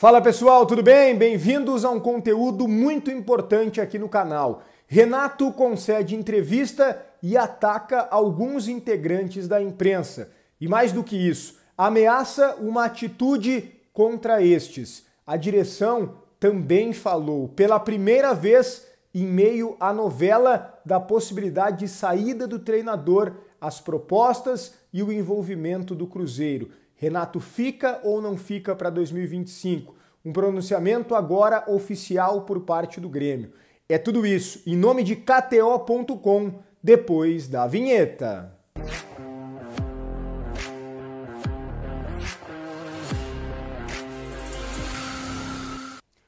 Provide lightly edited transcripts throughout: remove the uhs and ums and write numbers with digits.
Fala pessoal, tudo bem? Bem-vindos a um conteúdo muito importante aqui no canal. Renato concede entrevista e ataca alguns integrantes da imprensa. E mais do que isso, ameaça uma atitude contra estes. A direção também falou, pela primeira vez, em meio à novela da possibilidade de saída do treinador, as propostas e o envolvimento do Cruzeiro. Renato fica ou não fica para 2025? Um pronunciamento agora oficial por parte do Grêmio. É tudo isso em nome de KTO.com, depois da vinheta.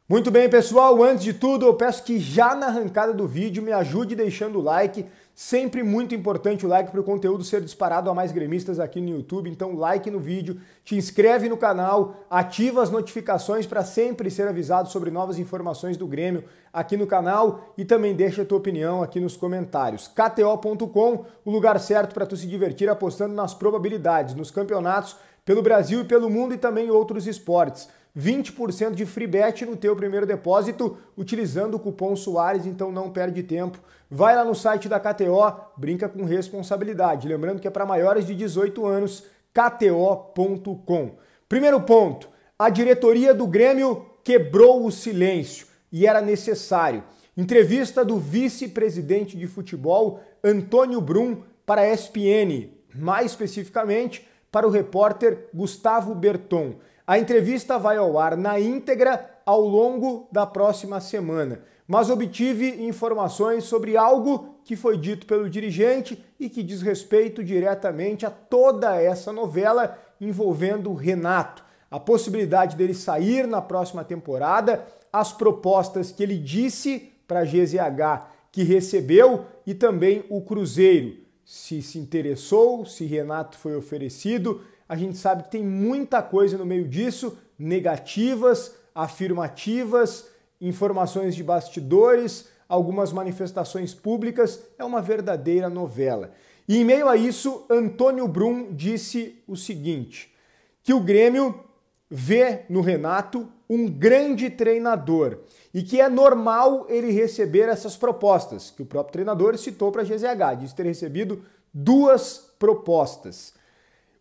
Muito bem, pessoal, antes de tudo eu peço que já na arrancada do vídeo me ajude deixando o like, sempre muito importante o like para o conteúdo ser disparado a mais gremistas aqui no YouTube, então like no vídeo, te inscreve no canal, ativa as notificações para sempre ser avisado sobre novas informações do Grêmio aqui no canal e também deixa a tua opinião aqui nos comentários. KTO.com, o lugar certo para tu se divertir apostando nas probabilidades, nos campeonatos pelo Brasil e pelo mundo e também outros esportes. 20% de free bet no teu primeiro depósito utilizando o cupom Soares, então não perde tempo. Vai lá no site da KTO, brinca com responsabilidade. Lembrando que é para maiores de 18 anos, KTO.com. Primeiro ponto, a diretoria do Grêmio quebrou o silêncio e era necessário. Entrevista do vice-presidente de futebol, Antônio Brum, para a ESPN, mais especificamente para o repórter Gustavo Berton. A entrevista vai ao ar na íntegra ao longo da próxima semana, mas obtive informações sobre algo que foi dito pelo dirigente e que diz respeito diretamente a toda essa novela envolvendo o Renato, a possibilidade dele sair na próxima temporada, as propostas que ele disse para a GZH que recebeu e também o Cruzeiro, se interessou, se Renato foi oferecido. A gente sabe que tem muita coisa no meio disso, negativas, afirmativas, informações de bastidores, algumas manifestações públicas, é uma verdadeira novela. E em meio a isso, Antônio Brum disse o seguinte, que o Grêmio vê no Renato um grande treinador e que é normal ele receber essas propostas, que o próprio treinador citou para a GZH, disse ter recebido 2 propostas.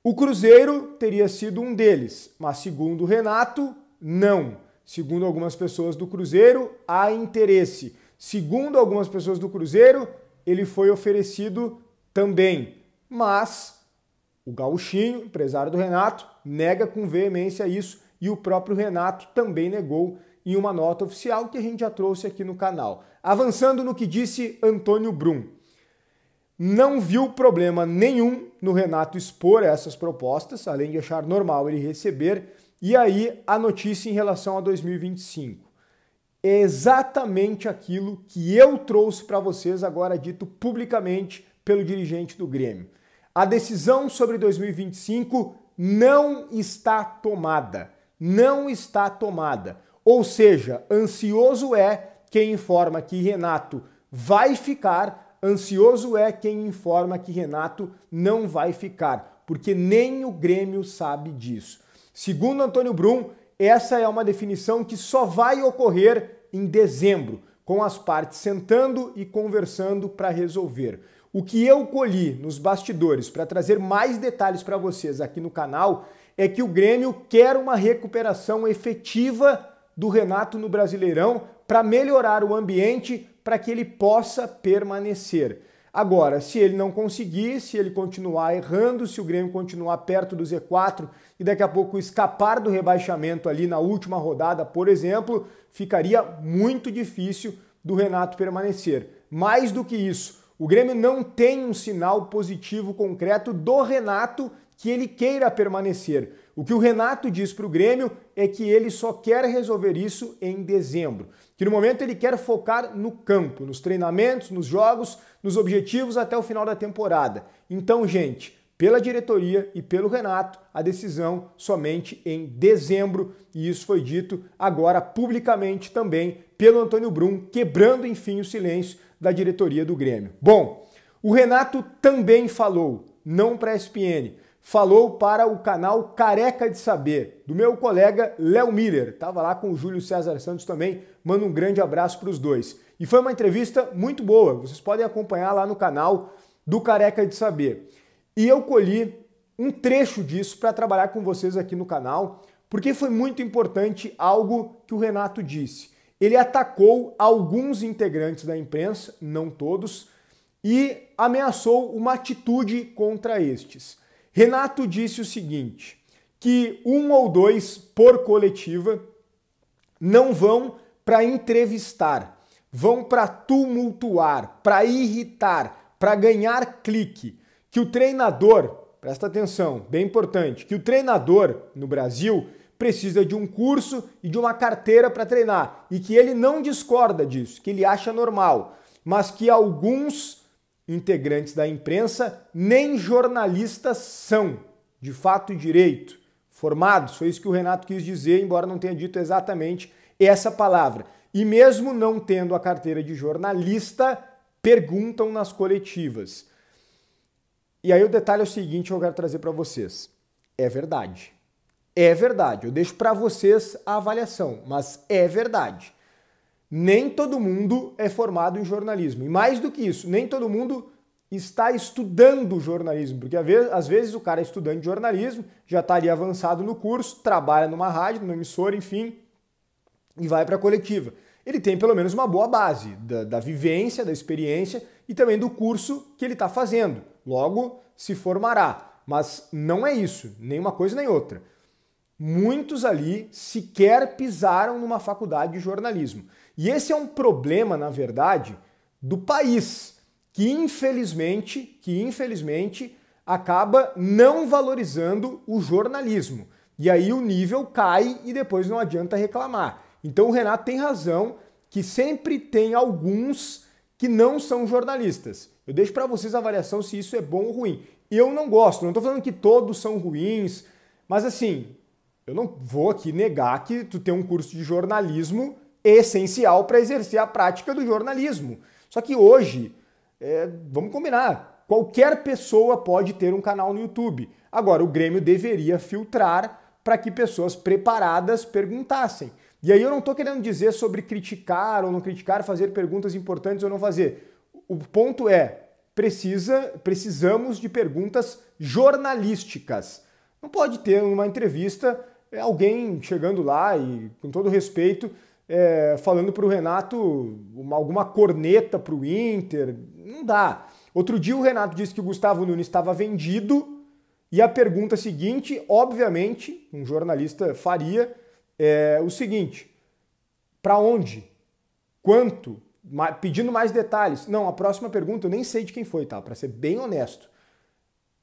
O Cruzeiro teria sido um deles, mas segundo o Renato, não. Segundo algumas pessoas do Cruzeiro, há interesse. Segundo algumas pessoas do Cruzeiro, ele foi oferecido também. Mas o Gauchinho, empresário do Renato, nega com veemência isso e o próprio Renato também negou em uma nota oficial que a gente já trouxe aqui no canal. Avançando no que disse Antônio Brum. Não viu problema nenhum no Renato expor essas propostas, além de achar normal ele receber. E aí a notícia em relação a 2025. É exatamente aquilo que eu trouxe para vocês agora dito publicamente pelo dirigente do Grêmio. A decisão sobre 2025 não está tomada. Não está tomada. Ou seja, ansioso é quem informa que Renato vai ficar. Ansioso é quem informa que Renato não vai ficar, porque nem o Grêmio sabe disso. Segundo Antônio Brum, essa é uma definição que só vai ocorrer em dezembro, com as partes sentando e conversando para resolver. O que eu colhi nos bastidores para trazer mais detalhes para vocês aqui no canal é que o Grêmio quer uma recuperação efetiva do Renato no Brasileirão para melhorar o ambiente para que ele possa permanecer. Agora, se ele não conseguir, se ele continuar errando, se o Grêmio continuar perto do Z4 e daqui a pouco escapar do rebaixamento ali na última rodada, por exemplo, ficaria muito difícil do Renato permanecer. Mais do que isso, o Grêmio não tem um sinal positivo concreto do Renato que ele queira permanecer. O que o Renato diz para o Grêmio é que ele só quer resolver isso em dezembro. Que no momento ele quer focar no campo, nos treinamentos, nos jogos, nos objetivos até o final da temporada. Então, gente, pela diretoria e pelo Renato, a decisão somente em dezembro. E isso foi dito agora publicamente também pelo Antônio Brum, quebrando enfim o silêncio da diretoria do Grêmio. Bom, o Renato também falou, não para a ESPN, falou para o canal Careca de Saber, do meu colega Léo Miller. Estava lá com o Júlio César Santos também, mando um grande abraço para os dois. E foi uma entrevista muito boa, vocês podem acompanhar lá no canal do Careca de Saber. E eu colhi um trecho disso para trabalhar com vocês aqui no canal, porque foi muito importante algo que o Renato disse. Ele atacou alguns integrantes da imprensa, não todos, e ameaçou uma atitude contra estes. Renato disse o seguinte, que 1 ou 2 por coletiva não vão para entrevistar, vão para tumultuar, para irritar, para ganhar clique, que o treinador, presta atenção, bem importante, que o treinador no Brasil precisa de um curso e de uma carteira para treinar e que ele não discorda disso, que ele acha normal, mas que alguns integrantes da imprensa nem jornalistas são, de fato e direito, formados, foi isso que o Renato quis dizer, embora não tenha dito exatamente essa palavra. E mesmo não tendo a carteira de jornalista, perguntam nas coletivas. E aí o detalhe é o seguinte, eu quero trazer para vocês. É verdade. É verdade. Eu deixo para vocês a avaliação, mas é verdade. Nem todo mundo é formado em jornalismo. E mais do que isso, nem todo mundo está estudando jornalismo, porque às vezes o cara é estudante de jornalismo, já está ali avançado no curso, trabalha numa rádio, numa emissora, enfim, e vai para a coletiva. Ele tem pelo menos uma boa base da vivência, da experiência e também do curso que ele está fazendo. Logo, se formará. Mas não é isso, nem uma coisa nem outra. Muitos ali sequer pisaram numa faculdade de jornalismo. E esse é um problema, na verdade, do país, que infelizmente acaba não valorizando o jornalismo. E aí o nível cai e depois não adianta reclamar. Então o Renato tem razão que sempre tem alguns que não são jornalistas. Eu deixo para vocês a avaliação se isso é bom ou ruim. Eu não gosto, não estou falando que todos são ruins, mas assim, eu não vou aqui negar que tu ter um curso de jornalismo é essencial para exercer a prática do jornalismo. Só que hoje, vamos combinar, qualquer pessoa pode ter um canal no YouTube. Agora, o Grêmio deveria filtrar para que pessoas preparadas perguntassem. E aí eu não estou querendo dizer sobre criticar ou não criticar, fazer perguntas importantes ou não fazer. O ponto é, precisamos de perguntas jornalísticas. Não pode ter uma entrevista alguém chegando lá e, com todo respeito, falando para o Renato alguma corneta para o Inter. Não dá. Outro dia o Renato disse que o Gustavo Nunes estava vendido e a pergunta seguinte, obviamente, um jornalista faria, o seguinte, para onde? Quanto? Pedindo mais detalhes. Não, a próxima pergunta eu nem sei de quem foi, tá? Para ser bem honesto.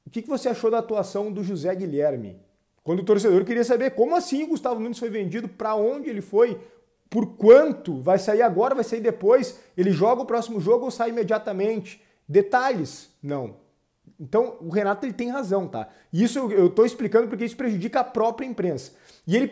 O que você achou da atuação do José Guilherme? Quando o torcedor queria saber como assim o Gustavo Nunes foi vendido, para onde ele foi, por quanto, vai sair agora, vai sair depois, ele joga o próximo jogo ou sai imediatamente? Detalhes? Não. Então o Renato ele tem razão, tá? E isso eu estou explicando porque isso prejudica a própria imprensa. E ele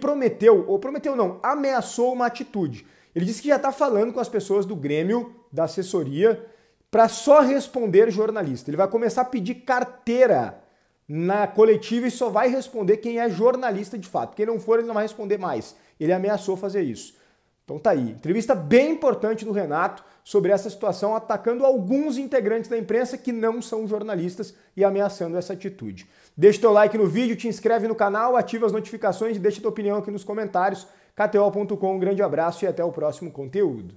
ameaçou uma atitude. Ele disse que já está falando com as pessoas do Grêmio, da assessoria, para só responder jornalista. Ele vai começar a pedir carteira na coletiva e só vai responder quem é jornalista de fato. Quem não for, ele não vai responder mais. Ele ameaçou fazer isso. Então tá aí. Entrevista bem importante do Renato sobre essa situação, atacando alguns integrantes da imprensa que não são jornalistas e ameaçando essa atitude. Deixa teu like no vídeo, te inscreve no canal, ativa as notificações e deixa tua opinião aqui nos comentários. KTO.com, um grande abraço e até o próximo conteúdo.